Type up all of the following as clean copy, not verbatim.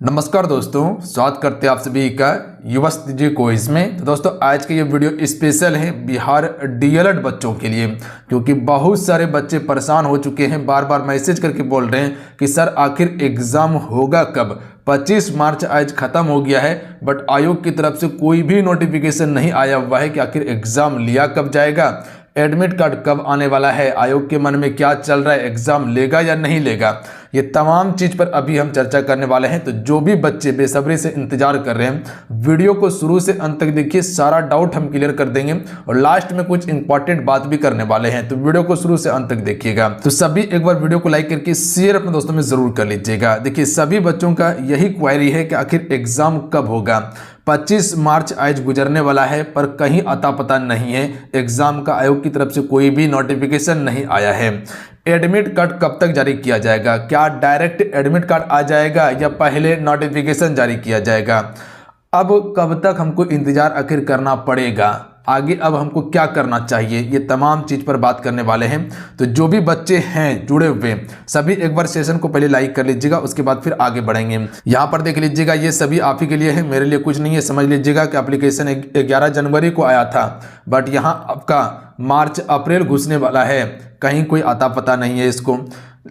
नमस्कार दोस्तों, स्वागत करते हैं आप सभी का युवस्ती क्विज में। तो दोस्तों आज का ये वीडियो स्पेशल है बिहार डीएलएड बच्चों के लिए, क्योंकि बहुत सारे बच्चे परेशान हो चुके हैं, बार बार मैसेज करके बोल रहे हैं कि सर आखिर एग्ज़ाम होगा कब। 25 मार्च आज ख़त्म हो गया है, बट आयोग की तरफ से कोई भी नोटिफिकेशन नहीं आया हुआ है कि आखिर एग्ज़ाम लिया कब जाएगा, एडमिट कार्ड कब आने वाला है, आयोग के मन में क्या चल रहा है, एग्ज़ाम लेगा या नहीं लेगा। ये तमाम चीज़ पर अभी हम चर्चा करने वाले हैं। तो जो भी बच्चे बेसब्री से इंतजार कर रहे हैं, वीडियो को शुरू से अंत तक देखिए, सारा डाउट हम क्लियर कर देंगे और लास्ट में कुछ इंपॉर्टेंट बात भी करने वाले हैं। तो वीडियो को शुरू से अंत तक देखिएगा। तो सभी एक बार वीडियो को लाइक करके शेयर अपने दोस्तों में जरूर कर लीजिएगा। देखिए सभी बच्चों का यही क्वेरी है कि आखिर एग्जाम कब होगा। 25 मार्च आज गुजरने वाला है, पर कहीं अता पता नहीं है, एग्जाम का आयोग की तरफ से कोई भी नोटिफिकेशन नहीं आया है। एडमिट कार्ड कब तक जारी किया जाएगा, क्या डायरेक्ट एडमिट कार्ड आ जाएगा या पहले नोटिफिकेशन जारी किया जाएगा। अब कब तक हमको इंतजार आखिर करना पड़ेगा, आगे अब हमको क्या करना चाहिए, ये तमाम चीज़ पर बात करने वाले हैं। तो जो भी बच्चे हैं जुड़े हुए सभी एक बार सेशन को पहले लाइक कर लीजिएगा, उसके बाद फिर आगे बढ़ेंगे। यहाँ पर देख लीजिएगा, ये सभी आप ही के लिए है, मेरे लिए कुछ नहीं है। समझ लीजिएगा कि एप्लीकेशन 11 जनवरी को आया था, बट यहाँ आपका मार्च अप्रैल घुसने वाला है, कहीं कोई आता पता नहीं है। इसको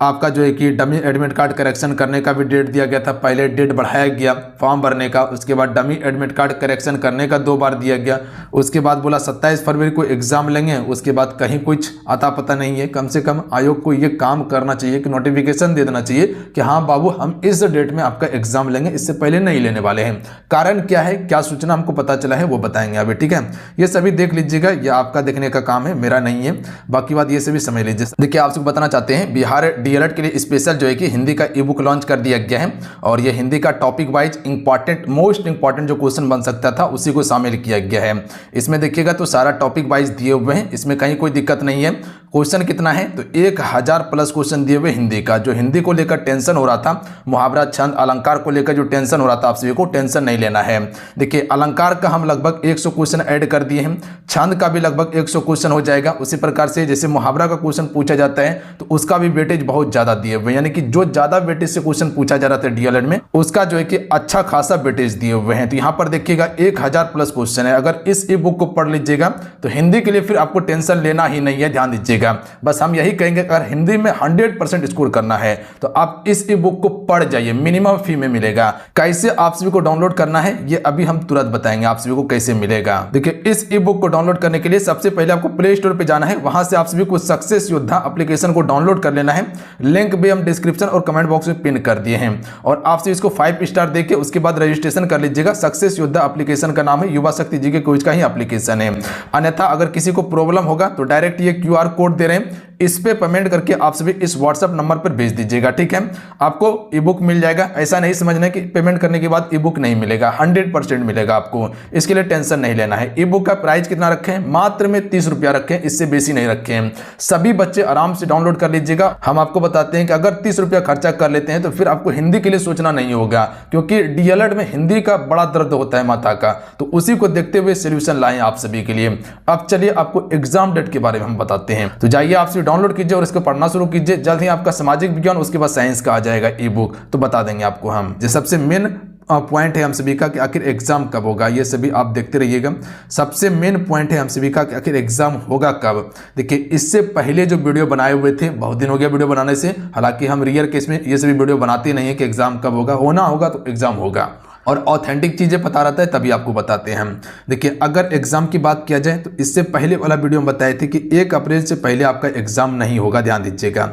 आपका जो है कि डमी एडमिट कार्ड करेक्शन करने का भी डेट दिया गया था, पहले डेट बढ़ाया गया फॉर्म भरने का, उसके बाद डमी एडमिट कार्ड करेक्शन करने का 2 बार दिया गया, उसके बाद बोला 27 फरवरी को एग्जाम लेंगे, उसके बाद कहीं कुछ आता पता नहीं है। कम से कम आयोग को ये काम करना चाहिए कि नोटिफिकेशन दे देना चाहिए कि हाँ बाबू हम इस डेट में आपका एग्जाम लेंगे, इससे पहले नहीं लेने वाले हैं। कारण क्या है, क्या सूचना हमको पता चला है वो बताएंगे अभी, ठीक है। ये सभी देख लीजिएगा, ये आपका देखने का काम है, मेरा नहीं है। बाकी बात ये सभी समझ लीजिए। देखिए आपसे बताना चाहते हैं, बिहार डीएलएड के लिए स्पेशल जो है कि हिंदी का ई बुक लॉन्च कर दिया गया है, और ये हिंदी का topic wise important most important जो क्वेश्चन बन सकता था उसी को शामिल किया गया है। इसमें देखिएगा तो सारा टॉपिक वाइज दिए हुए हैं, इसमें कहीं कोई दिक्कत नहीं है। क्वेश्चन कितना है तो 1000 प्लस क्वेश्चन दिए हुए हिंदी का। जो हिंदी को लेकर टेंशन हो रहा था, मुहावरा छंद अलंकार को लेकर जो टेंशन हो रहा था, आप सभी को टेंशन नहीं लेना है। देखिए अलंकार का हम लगभग 100 क्वेश्चन ऐड कर दिए हैं, छंद का भी लगभग 100 क्वेश्चन हो जाएगा। उसी प्रकार से जैसे मुहावरा का क्वेश्चन पूछा जाता है तो उसका भी वेटेज बहुत ज्यादा दिए हुए, यानी कि जो ज्यादा वेटेज से क्वेश्चन पूछा जा रहा था डीएलएड में, उसका जो है कि अच्छा खासा वेटेज दिए हुए हैं। तो यहाँ पर देखिएगा 1000 प्लस क्वेश्चन है। अगर इस ई बुक को पढ़ लीजिएगा तो हिंदी के लिए फिर आपको टेंशन लेना ही नहीं है, ध्यान दीजिएगा। बस हम यही कहेंगे, अगर हिंदी में 100% स्कोर करना है तो आप इस ई बुक को पढ़ जाइए, मिनिमम फी में मिलेगा। कैसे आप सभी को डाउनलोड करना है ये अभी हम तुरंत बताएंगे आप सभी को कैसे मिलेगा। देखिए इस ई बुक को डाउनलोड करने के लिए सबसे पहले आपको प्ले स्टोर पे जाना है, वहां से आप सभी को सक्सेस योद्धा एप्लीकेशन को डाउनलोड कर लेना है। लिंक भी हम डिस्क्रिप्शन और कमेंट बॉक्स में पिन कर दिए हैं, और आपसे इसको 5 स्टार देके उसके बाद रजिस्ट्रेशन कर लीजिएगा। सक्सेस योद्धा एप्लीकेशन का नाम है, युवा शक्ति जी के क्विज का ही एप्लीकेशन है। अन्यथा अगर किसी को प्रॉब्लम होगा तो डायरेक्ट ये QR कोड दे रहे हैं, इस पे पेमेंट करके आप सभी इस व्हाट्सएप नंबर पर भेज दीजिएगा, ठीक है। आपको ई बुक मिल जाएगा। ऐसा नहीं समझना कि पेमेंट करने के बाद ई बुक नहीं मिलेगा, 100% मिलेगा आपको, इसके लिए टेंशन नहीं लेना है। ई बुक का प्राइस कितना रखे हैं, मात्र में 30 रुपया रखे हैं, इससे बेसी नहीं रखे हैं। सभी बच्चे आराम से डाउनलोड कर लीजिएगा। हम आपको बताते हैं कि अगर 30 रुपया खर्चा कर लेते हैं तो फिर आपको हिंदी के लिए सोचना नहीं होगा, क्योंकि डीएलएड में हिंदी का बड़ा दर्द होता है माथा का, तो उसी को देखते हुए सोल्यूशन लाएं आप सभी के लिए। अब चलिए आपको एग्जाम डेट के बारे में हम बताते हैं। तो जाइए आप सभी डाउनलोड कीजिए और इसको पढ़ना शुरू कीजिए। जल्द ही आपका सामाजिक विज्ञान, उसके बाद साइंस का आ जाएगा ई बुक, तो बता देंगे आपको हम। जो सबसे मेन पॉइंट है हम सभी का कि आखिर एग्जाम कब होगा, ये सभी आप देखते रहिएगा। सबसे मेन पॉइंट है हम सभी का कि आखिर एग्जाम होगा कब। देखिए इससे पहले जो वीडियो बनाए हुए थे, बहुत दिन हो गया वीडियो बनाने से, हालांकि हम रियल केस में ये सभी वीडियो बनाते नहीं है कि एग्जाम कब होगा, होना होगा तो एग्जाम होगा, और ऑथेंटिक चीज़ें पता रहता है तभी आपको बताते हैं हम। देखिए अगर एग्जाम की बात किया जाए तो इससे पहले वाला वीडियो में बताए थे कि 1 अप्रैल से पहले आपका एग्जाम नहीं होगा, ध्यान दीजिएगा।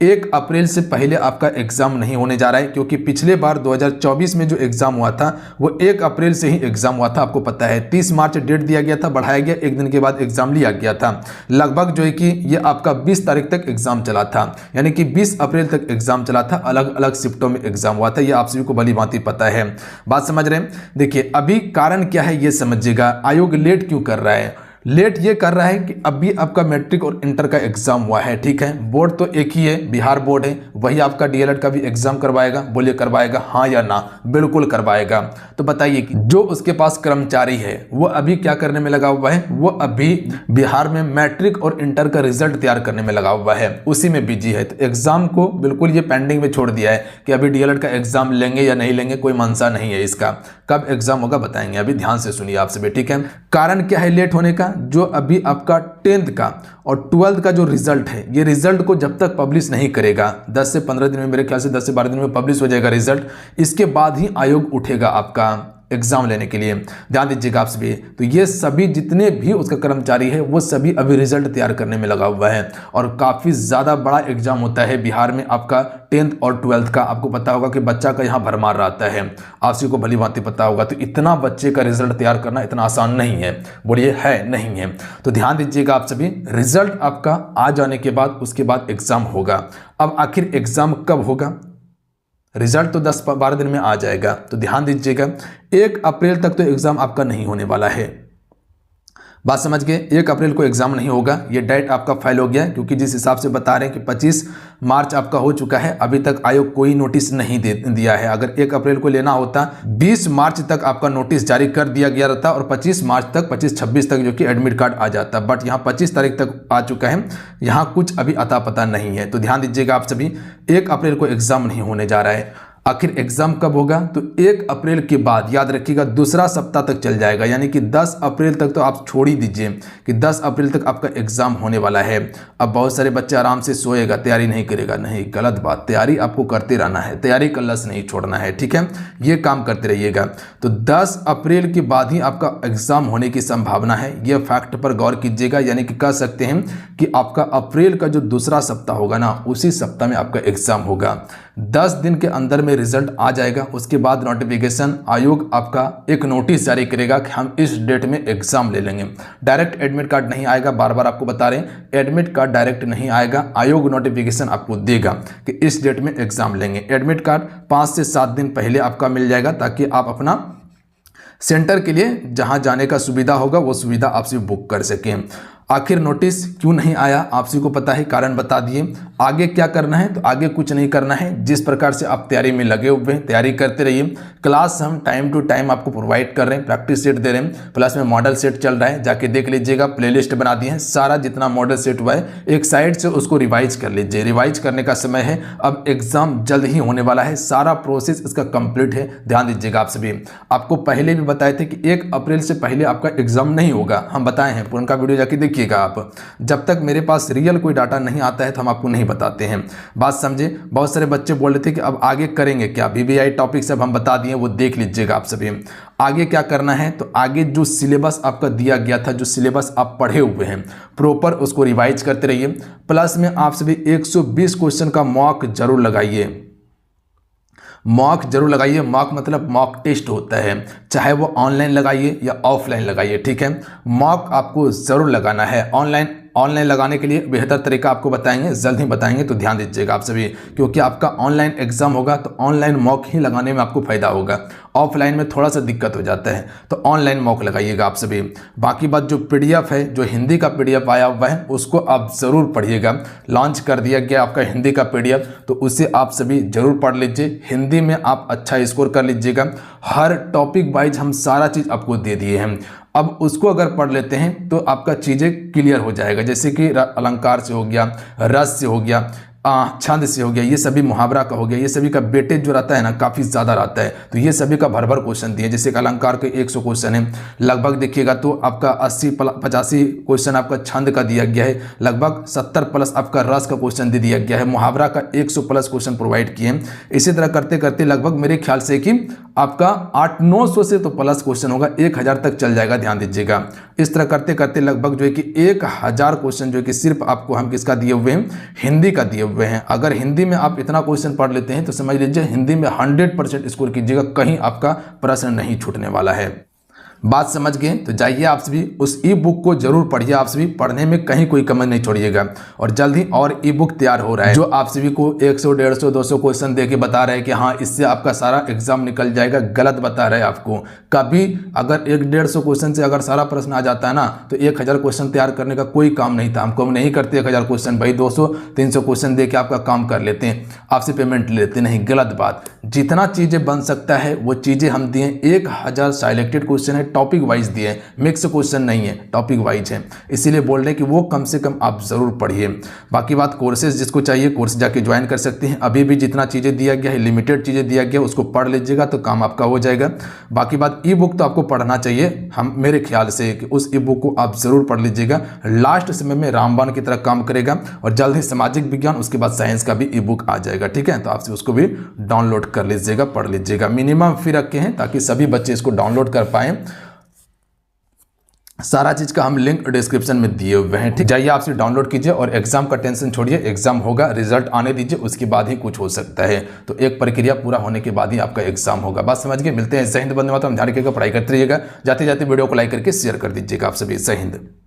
1 अप्रैल से पहले आपका एग्जाम नहीं होने जा रहा है, क्योंकि पिछले बार 2024 में जो एग्जाम हुआ था वो 1 अप्रैल से ही एग्जाम हुआ था, आपको पता है। 30 मार्च डेट दिया गया था, बढ़ाया गया, एक दिन के बाद एग्जाम लिया गया था। लगभग जो है कि ये आपका 20 तारीख तक एग्जाम चला था, यानी कि 20 अप्रैल तक एग्जाम चला था, अलग अलग शिफ्टों में एग्जाम हुआ था, ये आप सभी को भली भांति पता है। बात समझ रहे हैं। देखिए अभी कारण क्या है ये समझिएगा, आयोग लेट क्यों कर रहा है। लेट ये कर रहा है कि अभी आपका मैट्रिक और इंटर का एग्जाम हुआ है, ठीक है, बोर्ड तो एक ही है, बिहार बोर्ड है, वही आपका डीएलएड का भी एग्जाम करवाएगा। बोलिए करवाएगा हाँ या ना? बिल्कुल करवाएगा। तो बताइए कि जो उसके पास कर्मचारी है वो अभी क्या करने में लगा हुआ है? वो अभी बिहार में मैट्रिक और इंटर का रिजल्ट तैयार करने में लगा हुआ है, उसी में बिजी है। तो एग्जाम को बिल्कुल ये पेंडिंग में छोड़ दिया है कि अभी डीएलएड का एग्जाम लेंगे या नहीं लेंगे, कोई मनसा नहीं है इसका। कब एग्जाम होगा बताएंगे, अभी ध्यान से सुनिए आप सभी, ठीक है। कारण क्या है लेट होने का? जो अभी आपका 10th का और 12th का जो रिजल्ट है, ये रिजल्ट को जब तक पब्लिश नहीं करेगा, 10 से 15 दिन में, मेरे ख्याल से 10 से 12 दिन में पब्लिश हो जाएगा रिजल्ट, इसके बाद ही आयोग उठेगा आपका एग्जाम लेने के लिए। ध्यान दीजिएगा आप सभी। तो ये सभी जितने भी उसका कर्मचारी है वो सभी अभी रिजल्ट तैयार करने में लगा हुआ है, और काफ़ी ज़्यादा बड़ा एग्जाम होता है बिहार में आपका 10th और 12th का। आपको पता होगा कि बच्चा का यहाँ भरमार रहता है, आप सभी को भली भांति पता होगा। तो इतना बच्चे का रिजल्ट तैयार करना इतना आसान नहीं है, बोलिए है नहीं है? तो ध्यान दीजिएगा आप सभी, रिजल्ट आपका आ जाने के बाद उसके बाद एग्जाम होगा। अब आखिर एग्जाम कब होगा? रिजल्ट तो 10-12 दिन में आ जाएगा। तो ध्यान दीजिएगा 1 अप्रैल तक तो एग्जाम आपका नहीं होने वाला है। बात समझ गए? 1 अप्रैल को एग्जाम नहीं होगा, ये डेट आपका फाइल हो गया है, क्योंकि जिस हिसाब से बता रहे हैं कि 25 मार्च आपका हो चुका है, अभी तक आयोग कोई नोटिस नहीं दिया है। अगर 1 अप्रैल को लेना होता 20 मार्च तक आपका नोटिस जारी कर दिया गया रहता और 25 मार्च तक 25-26 तक जो कि एडमिट कार्ड आ जाता, बट यहाँ 25 तारीख तक आ चुका है, यहाँ कुछ अभी अता पता नहीं है। तो ध्यान दीजिएगा आप सभी, 1 अप्रैल को एग्जाम नहीं होने जा रहा है। आखिर एग्जाम कब होगा? तो 1 अप्रैल के बाद याद रखिएगा दूसरा सप्ताह तक चल जाएगा, यानी कि 10 अप्रैल तक तो आप छोड़ ही दीजिए कि 10 अप्रैल तक आपका एग्जाम होने वाला है। अब बहुत सारे बच्चे आराम से सोएगा, तैयारी नहीं करेगा, नहीं, गलत बात। तैयारी आपको करते रहना है, तैयारी का लक्ष्य नहीं छोड़ना है, ठीक है, ये काम करते रहिएगा। तो 10 अप्रैल के बाद ही आपका एग्जाम होने की संभावना है, यह फैक्ट पर गौर कीजिएगा। यानी कि कह सकते हैं कि आपका अप्रैल का जो दूसरा सप्ताह होगा ना, उसी सप्ताह में आपका एग्जाम होगा। 10 दिन के अंदर में रिजल्ट आ जाएगा। उसके बाद नोटिफिकेशन आयोग आपका एक नोटिस जारी करेगा कि हम इस डेट में एग्जाम ले लेंगे। डायरेक्ट एडमिट कार्ड नहीं आएगा, बार बार आपको बता रहे हैं, एडमिट कार्ड डायरेक्ट नहीं आएगा, आयोग नोटिफिकेशन आपको देगा कि इस डेट में एग्जाम लेंगे। एडमिट कार्ड 5 से 7 दिन पहले आपका मिल जाएगा, ताकि आप अपना सेंटर के लिए जहां जाने का सुविधा होगा वो सुविधा आपसे बुक कर सकें। आखिर नोटिस क्यों नहीं आया, आप सभी को पता है, कारण बता दिए। आगे क्या करना है? तो आगे कुछ नहीं करना है। जिस प्रकार से आप तैयारी में लगे हुए हैं, तैयारी करते रहिए। क्लास हम टाइम टू टाइम आपको प्रोवाइड कर रहे हैं, प्रैक्टिस सेट दे रहे हैं, प्लस में मॉडल सेट चल रहा है, जाके देख लीजिएगा। प्लेलिस्ट बना दी है, सारा जितना मॉडल सेट हुआ है एक साइड से उसको रिवाइज कर लीजिए। रिवाइज करने का समय है, अब एग्जाम जल्द ही होने वाला है, सारा प्रोसेस इसका कंप्लीट है। ध्यान दीजिएगा आप सभी। आपको पहले भी बताए थे कि 1 अप्रैल से पहले आपका एग्जाम नहीं होगा, हम बताए हैं, पुराना वीडियो जाके देखिए आप। जब तक मेरे पास रियल कोई डाटा नहीं आता है तो हम आपको नहीं बताते हैं, बात समझे। बहुत सारे बच्चे बोल रहे थे कि अब आगे करेंगे क्या, बीबीआई टॉपिक सब हम बता दिए, वो देख लीजिएगा आप सभी। आगे क्या करना है? तो आगे जो सिलेबस आपका दिया गया था, जो सिलेबस आप पढ़े हुए हैं प्रॉपर, उसको रिवाइज करते रहिए। प्लस में आप सभी 120 क्वेश्चन का मॉक जरूर लगाइए। मॉक जरूर लगाइए। मॉक मतलब मॉक टेस्ट होता है, चाहे वो ऑनलाइन लगाइए या ऑफलाइन लगाइए, ठीक है। मॉक आपको जरूर लगाना है। ऑनलाइन लगाने के लिए बेहतर तरीका आपको बताएंगे, जल्द ही बताएंगे, तो ध्यान दीजिएगा आप सभी, क्योंकि आपका ऑनलाइन एग्जाम होगा तो ऑनलाइन मॉक ही लगाने में आपको फायदा होगा। ऑफलाइन में थोड़ा सा दिक्कत हो जाता है, तो ऑनलाइन मॉक लगाइएगा आप सभी। बाकी बात, जो पीडीएफ है, जो हिंदी का पीडीएफ आया हुआ है, उसको आप जरूर पढ़िएगा। लॉन्च कर दिया गया आपका हिंदी का पीडीएफ, तो उसे आप सभी जरूर पढ़ लीजिए। हिंदी में आप अच्छा स्कोर कर लीजिएगा। हर टॉपिक वाइज हम सारा चीज़ आपको दे दिए हैं। अब उसको अगर पढ़ लेते हैं तो आपका चीज़ें क्लियर हो जाएगा, जैसे कि अलंकार से हो गया, रस से हो गया, छंद से हो गया, ये सभी मुहावरा का हो गया, ये सभी का वेटेज जो रहता है ना काफ़ी ज़्यादा रहता है, तो ये सभी का भर भर क्वेश्चन दिए। जैसे कि अलंकार के 100 क्वेश्चन है लगभग, देखिएगा तो आपका 80-85 क्वेश्चन आपका छंद का दिया गया है, लगभग 70 प्लस आपका रस का क्वेश्चन दे दिया गया है, मुहावरा का 100 प्लस क्वेश्चन प्रोवाइड किए हैं। इसी तरह करते करते लगभग मेरे ख्याल से कि आपका 800-900 से तो प्लस क्वेश्चन होगा, 1000 तक चल जाएगा, ध्यान दीजिएगा। इस तरह करते करते लगभग जो है कि 1000 क्वेश्चन जो है कि सिर्फ आपको हम किसका दिए हुए हैं, हिंदी का दिए हुए हैं। अगर हिंदी में आप इतना क्वेश्चन पढ़ लेते हैं तो समझ लीजिए हिंदी में 100% स्कोर कीजिएगा, कहीं आपका प्रश्न नहीं छूटने वाला है। बात समझ गए? तो जाइए आप सभी उस ई बुक को जरूर पढ़िए, आप सभी पढ़ने में कहीं कोई कमी नहीं छोड़िएगा। और जल्द ही और ई बुक तैयार हो रहा है जो आप सभी को 100, 150, 200 क्वेश्चन देके बता रहे हैं कि हाँ इससे आपका सारा एग्जाम निकल जाएगा। गलत बता रहे हैं आपको। कभी अगर 100-150 क्वेश्चन से अगर सारा प्रश्न आ जाता है ना तो 1000 क्वेश्चन तैयार करने का कोई काम नहीं था। हमको हम नहीं करते 1000 क्वेश्चन, भाई 200-300 क्वेश्चन दे के आपका काम कर लेते हैं, आपसे पेमेंट लेते नहीं। गलत बात। जितना चीजें बन सकता है वो चीजें हम दिए। 1000 सिलेक्टेड क्वेश्चन है, टॉपिक वाइज दिए, मिक्स क्वेश्चन नहीं है, टॉपिक वाइज है। इसीलिए बोल रहे हैं कि वो कम से कम आप जरूर पढ़िए। बाकी बात कोर्सेज जिसको चाहिए कोर्स जाके ज्वाइन कर सकते हैं। अभी भी जितना चीजें दिया गया है, लिमिटेड चीजें दिया गया, उसको पढ़ लीजिएगा तो काम आपका हो जाएगा। बाकी बात ई बुक तो आपको पढ़ना चाहिए, हम मेरे ख्याल से कि उस ई बुक को आप जरूर पढ़ लीजिएगा। लास्ट समय में रामबाण की तरह काम करेगा। और जल्द ही सामाजिक विज्ञान, उसके बाद साइंस का भी ई बुक आ जाएगा। ठीक है, तो आपसे उसको भी डाउनलोड कर लीजिएगा, पढ़ लीजिएगा। मिनिमम फी रखे हैं ताकि सभी बच्चे इसको डाउनलोड कर पाएं। सारा चीज का हम लिंक डिस्क्रिप्शन में दिए हुए हैं। ठीक, जाइए आपसे डाउनलोड कीजिए और एग्जाम का टेंशन छोड़िए। एग्जाम होगा, रिजल्ट आने दीजिए, उसके बाद ही कुछ हो सकता है। तो एक प्रक्रिया पूरा होने के बाद ही आपका एग्जाम होगा। बात समझ गए? मिलते हैं। जय हिंद, वंदे मातरम। ध्यान रखिएगा, पढ़ाई करते रहिएगा। जाते जाते वीडियो को लाइक करके शेयर कर दीजिएगा। आप सभी जय हिंद।